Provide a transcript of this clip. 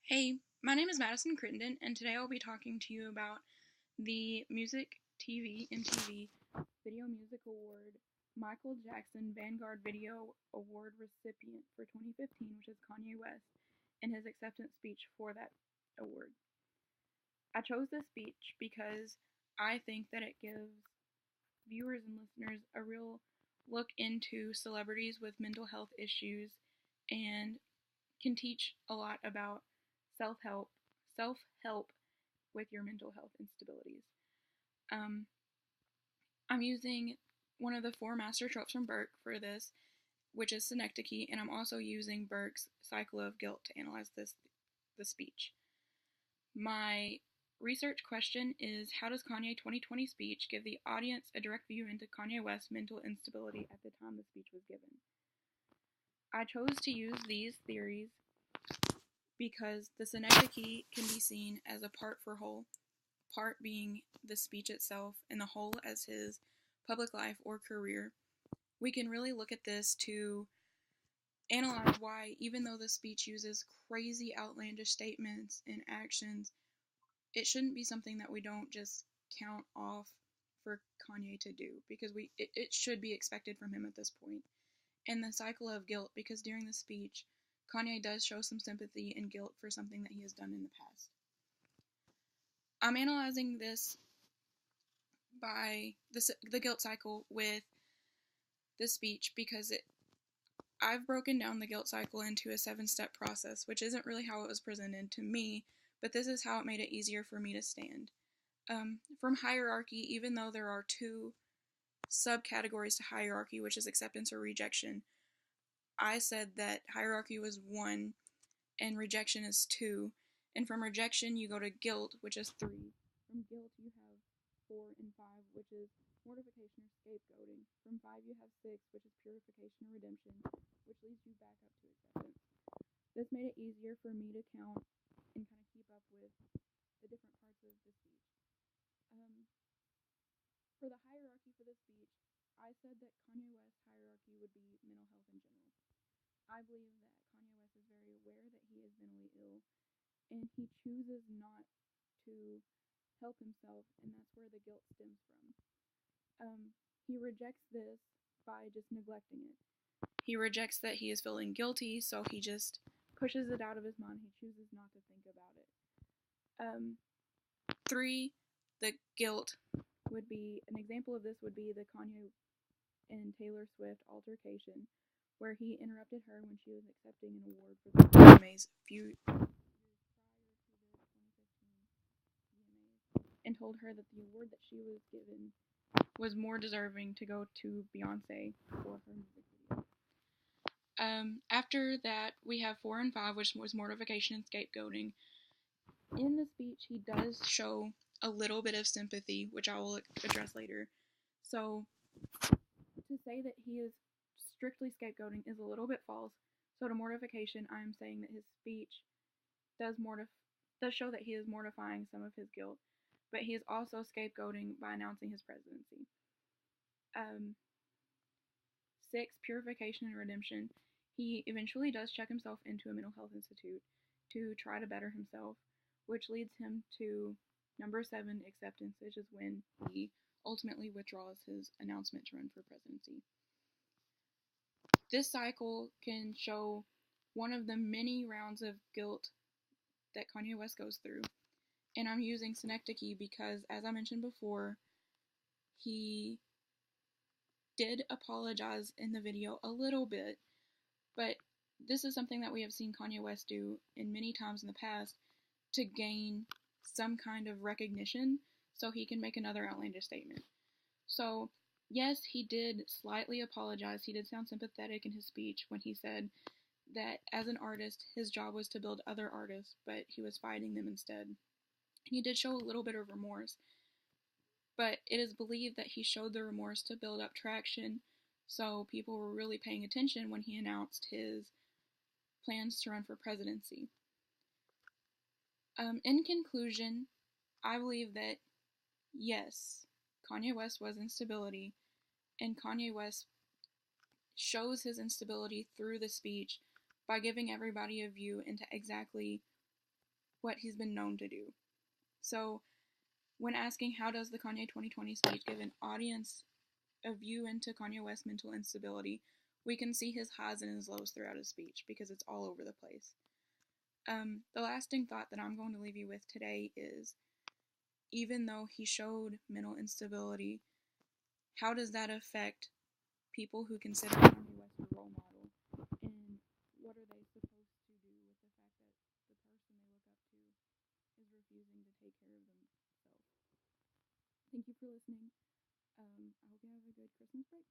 Hey, my name is Madison Crittenden, and today I'll be talking to you about the Music, TV, and TV Video Music Award Michael Jackson Vanguard Video Award recipient for 2015, which is Kanye West, and his acceptance speech for that award. I chose this speech because I think that it gives viewers and listeners a real look into celebrities with mental health issues and can teach a lot about self-help self-help with your mental health instabilities. Um, I'm using one of the four master tropes from Burke for this, which is synecdoche, and I'm also using Burke's cycle of guilt to analyze the speech. My research question is, how does Kanye 2020 speech give the audience a direct view into Kanye West's mental instability at the time the speech was given? I chose to use these theories because the synecdoche can be seen as a part for whole, part being the speech itself and the whole as his public life or career. We can really look at this to analyze why, even though the speech uses crazy outlandish statements and actions, it shouldn't be something that we don't just count off for Kanye to do, because it should be expected from him at this point. And the cycle of guilt, because during the speech, Kanye does show some sympathy and guilt for something that he has done in the past. I'm analyzing this by the guilt cycle with this speech because I've broken down the guilt cycle into a 7-step process, which isn't really how it was presented to me, but this is how it made it easier for me to stand. From hierarchy, even though there are 2 subcategories to hierarchy, which is acceptance or rejection, I said that hierarchy was 1 and rejection is 2. And from rejection, you go to guilt, which is 3. From guilt, you have 4 and 5, which is mortification or scapegoating. From 5, you have 6, which is purification or redemption, which leads you back up to acceptance. This made it easier for me to count and kind of keep up with the different parts of the speech. For the hierarchy for the speech, I said that Kanye West's hierarchy would be mental health in general. I believe that Kanye West is very aware that he is mentally ill, and he chooses not to help himself, and that's where the guilt stems from. He rejects this by just neglecting it. He rejects that he is feeling guilty, so he just pushes it out of his mind. He chooses not to think about it. 3, the guilt would be, an example of this would be the Kanye and Taylor Swift altercation, where he interrupted her when she was accepting an award for the VMAs a few years prior to the 2015 VMAs, and told her that the award that she was given was more deserving to go to Beyonce for her music video. After that, we have 4 and 5, which was mortification and scapegoating. In the speech, he does show a little bit of sympathy, which I will address later. So, to say that he is strictly scapegoating is a little bit false. So, to mortification, I'm saying that his speech does show that he is mortifying some of his guilt, but he is also scapegoating by announcing his presidency. 6, purification and redemption. He eventually does check himself into a mental health institute to try to better himself, which leads him to number 7, acceptance, which is when he ultimately withdraws his announcement to run for presidency. This cycle can show one of the many rounds of guilt that Kanye West goes through. And I'm using synecdoche because, as I mentioned before, he did apologize in the video a little bit, but this is something that we have seen Kanye West do in many times in the past to gain some kind of recognition so he can make another outlandish statement. So, yes, he did slightly apologize. He did sound sympathetic in his speech when he said that as an artist, his job was to build other artists, but he was fighting them instead. He did show a little bit of remorse, but it is believed that he showed the remorse to build up traction, so people were really paying attention when he announced his plans to run for presidency. In conclusion, I believe that, yes, Kanye West was instability, and Kanye West shows his instability through the speech by giving everybody a view into exactly what he's been known to do. So, when asking how does the Kanye 2020 speech give an audience a view into Kanye West's mental instability, we can see his highs and his lows throughout his speech because it's all over the place. The lasting thought that I'm going to leave you with today is, even though he showed mental instability, how does that affect people who consider Kanye West a role model? And what are they supposed to do with the fact that the person they look up to is refusing to take care of themselves? Thank you for listening. I hope you have a good Christmas break.